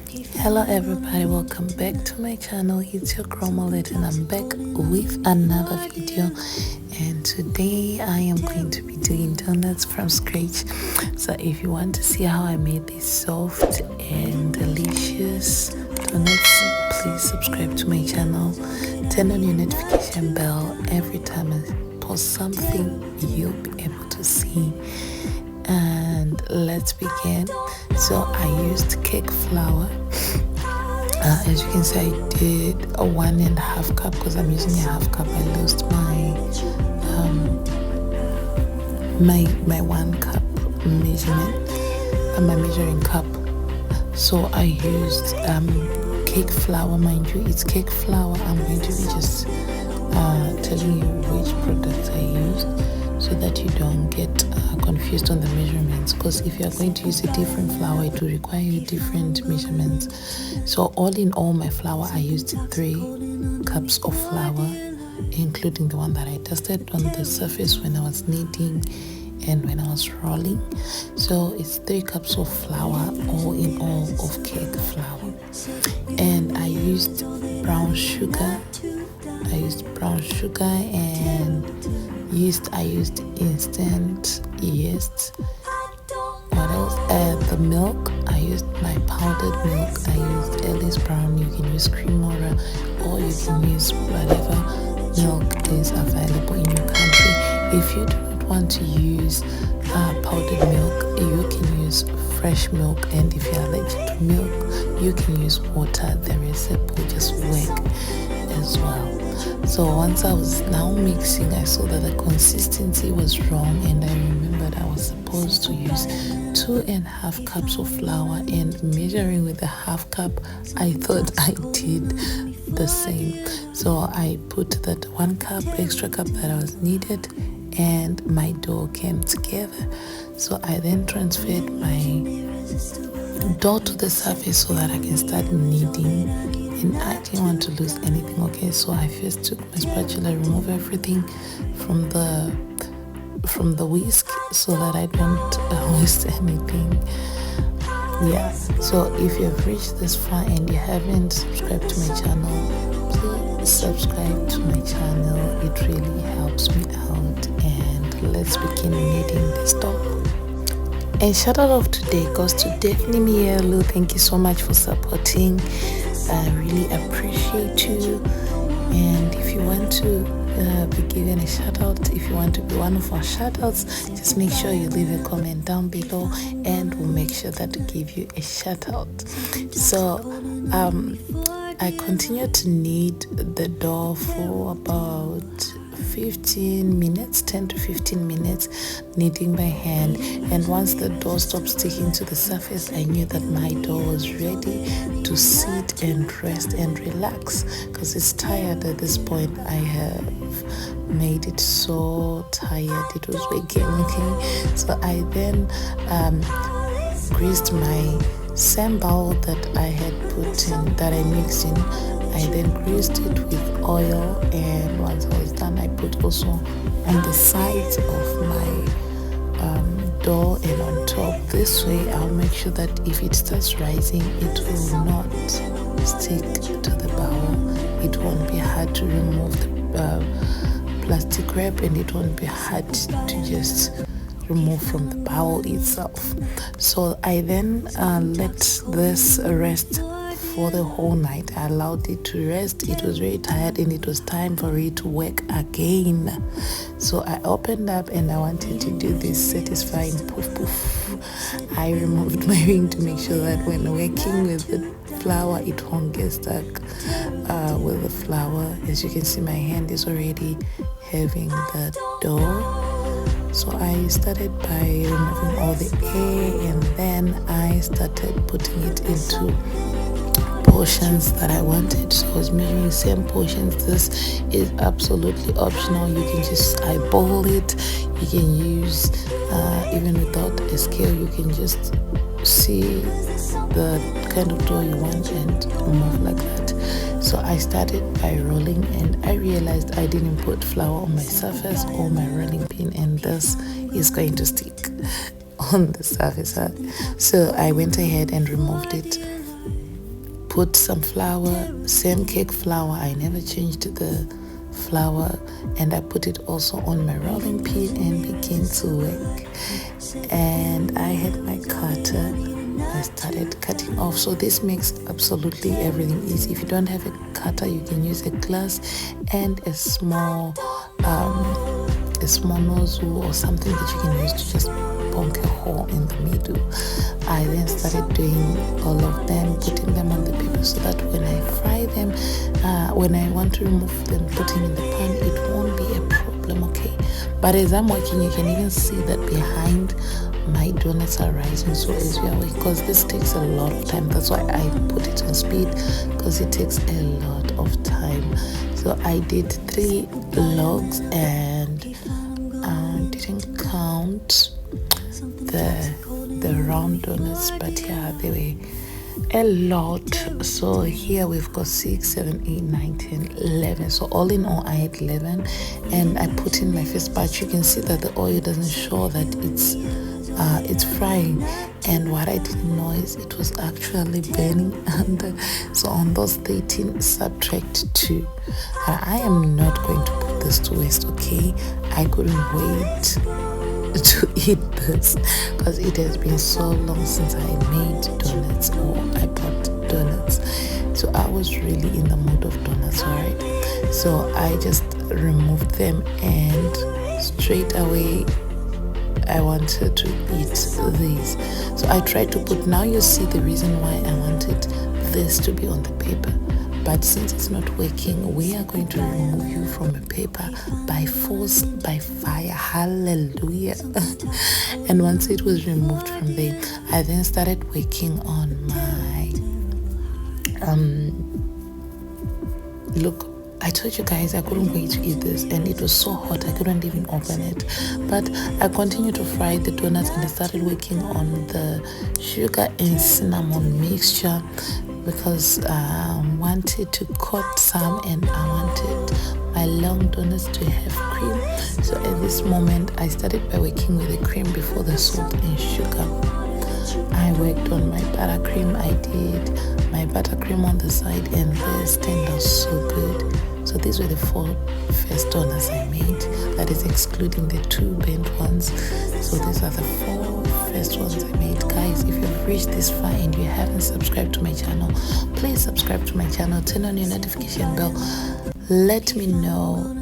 Hello everybody, welcome back to my channel. It's your girl Mollet and I'm back with another video, and today I am going to be doing donuts from scratch. So if you want to see how I made these soft and delicious donuts, please subscribe to my channel, turn on your notification bell. Every time I post something you'll be able to see. And let's begin. So I used cake flour. As you can see, I did a 1.5 cup because I'm using a half cup. I lost my 1 cup measurement, my measuring cup. So I used cake flour. Mind you, it's cake flour. I'm going to be just telling you which products I used, so that you don't get confused on the measurements, because if you are going to use a different flour, it will require you different measurements. So all in all, my flour, I used 3 cups of flour, including the one that I dusted on the surface when I was kneading and when I was rolling. So it's 3 cups of flour, all in all, of cake flour. And I used brown sugar. And yeast. I used instant yeast. What else? The milk. I used my powdered milk. I used Ellie's Brown. You can use cream water, or you can use whatever milk is available in your country. If you do not want to use powdered milk, you can use fresh milk. And if you're allergic to milk, you can use water. The recipe will just work as well. So once I was now mixing, I saw that the consistency was wrong, and I remembered I was supposed to use 2.5 cups of flour, and measuring with a half cup, I thought I did the same. So I put that 1 cup extra cup that I was needed, and my dough came together. So I then transferred my dough to the surface so that I can start kneading. And I didn't want to lose anything. Okay, so I first took my spatula, remove everything from the whisk so that I don't waste anything. Yeah, so if you've reached this far and you haven't subscribed to my channel, please subscribe to my channel. It really helps me out. And let's begin kneading this dough. And shout out today goes to Daphne Mielu. Thank you so much for supporting. I really appreciate you. And if you want to be given a shout out, if you want to be one of our shout outs, just make sure you leave a comment down below, and we'll make sure that to give you a shout out. So I continued to knead the dough for about 15 minutes, 10 to 15 minutes, kneading by hand. And once the dough stopped sticking to the surface, I knew that my dough was ready to sit and rest and relax, because it's tired at this point. I have made it so tired, it was waking. Okay, so I then greased my sambal that I had put in, that I mixed in. I then greased it with oil, and once I was done, I put also on the sides of my dough and on top. This way I'll make sure that if it starts rising, it will not stick to the bowl. It won't be hard to remove the plastic wrap, and it won't be hard to just remove from the bowl itself. So I then let this rest for the whole night. I allowed it to rest. It was very tired, and it was time for it to work again. So I opened up, and I wanted to do this satisfying poof poof. I removed my ring to make sure that when working with the flour, it won't get stuck with the flour. As you can see, my hand is already having the dough. So I started by removing all the air, and then I started putting it into portions that I wanted. So I was measuring same portions. This is absolutely optional. You can just eyeball it. You can use even without a scale, you can just see the kind of dough you want and move like that. So I started by rolling, and I realized I didn't put flour on my surface or my rolling pin, and this is going to stick on the surface. So I went ahead and removed it. put some flour, same cake flour. I never changed the flour, and I put it also on my rolling pin and began to work. And I had my cutter. I started cutting off. So this makes absolutely everything easy. If you don't have a cutter, you can use a glass and a small nozzle or something that you can use to just bonk a hole in the middle. I then started doing all of them, putting them on the paper so that when I fry them, when I want to remove them, putting in the pan, it won't be a problem, okay? But as I'm working, you can even see that behind my donuts are rising. So as we are working, because this takes a lot of time, that's why I put it on speed, because it takes a lot of time. So I did 3 logs and didn't count the round donuts, but yeah, they were a lot. So here we've got 6, 7, 8, 9, 10, 11. So all in all I had 11, and I put in my first batch. You can see that the oil doesn't show that it's frying, and what I didn't know is it was actually burning under. So on those 13 subtract 2. I am not going to put this to waste, okay? I couldn't wait to eat this because it has been so long since I made donuts or I bought donuts. So I was really in the mood of donuts, alright? So I just removed them, and straight away I wanted to eat these. So I tried to put, now you see the reason why I wanted this to be on the paper. But since it's not working, we are going to remove you from a paper by force, by fire. Hallelujah. And once it was removed from there, I then started working on my look. I told you guys I couldn't wait to eat this, and it was so hot I couldn't even open it. But I continued to fry the donuts, and I started working on the sugar and cinnamon mixture because I wanted to cut some, and I wanted my long donuts to have cream. So at this moment I started by working with the cream before the salt and sugar. I worked on my buttercream. I did my buttercream on the side, and this turned out so good. So these were the 4 first donuts I made, that is excluding the 2 bent ones. So these are the 4 first ones I made. Guys, if you've reached this far and you haven't subscribed to my channel, please subscribe to my channel, turn on your notification bell. Let me know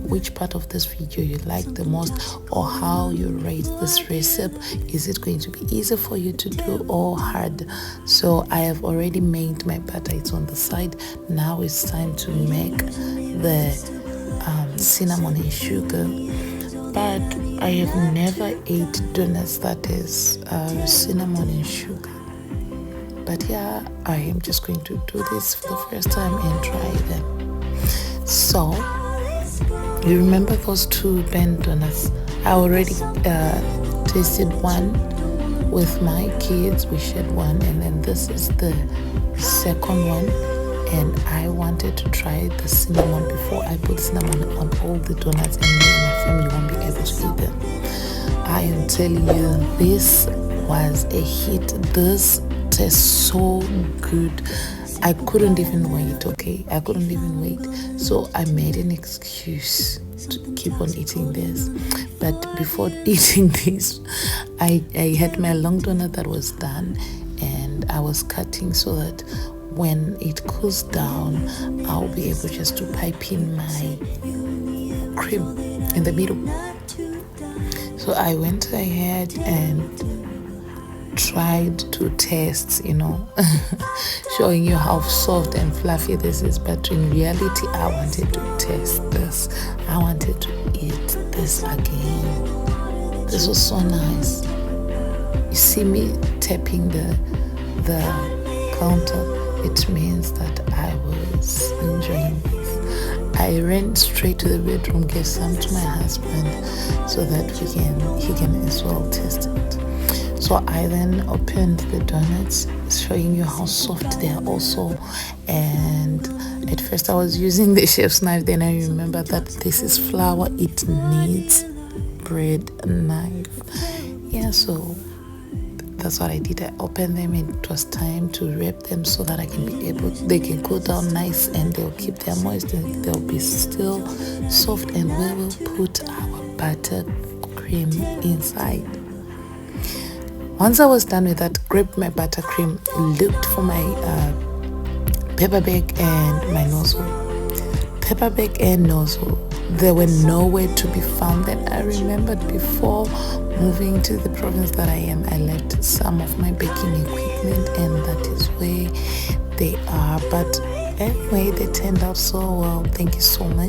which part of this video you like the most, or how you rate this recipe. Is it going to be easy for you to do or hard? So I have already made my butter, it's on the side. Now it's time to make the cinnamon and sugar. But I have never ate donuts that is cinnamon and sugar. But yeah, I am just going to do this for the first time and try them. So you remember those 2 bent donuts? I already tasted one with my kids. We shared one, and then this is the second one. And I wanted to try the cinnamon before I put cinnamon on all the donuts, and me and my family won't be able to eat them. I am telling you, this was a hit. This tastes so good. I couldn't even wait, okay? I couldn't even wait. So I made an excuse to keep on eating this. But before eating this, I had my long donut that was done, and I was cutting so that when it cools down, I'll be able just to pipe in my cream in the middle. So I went ahead and tried to test, showing you how soft and fluffy this is. But in reality, I wanted to test this. I wanted to eat this again. This was so nice. You see me tapping the counter, it means that I was enjoying this. I ran straight to the bedroom, gave some to my husband so that he can as well test it. So I then opened the donuts, showing you how soft they are also. And at first I was using the chef's knife, then I remember that this is flour, it needs bread knife. Yeah, so that's what I did. I opened them and it was time to wrap them so that they can cool down nice and they'll keep their moist and they'll be still soft, and we will put our buttercream inside. Once I was done with that, grabbed my buttercream, looked for my paper bag and my nozzle. Paper bag and nozzle, they were nowhere to be found. And I remembered before moving to the province that I am, I left some of my baking equipment, and that is where they are. But anyway, they turned out so well. Thank you so much.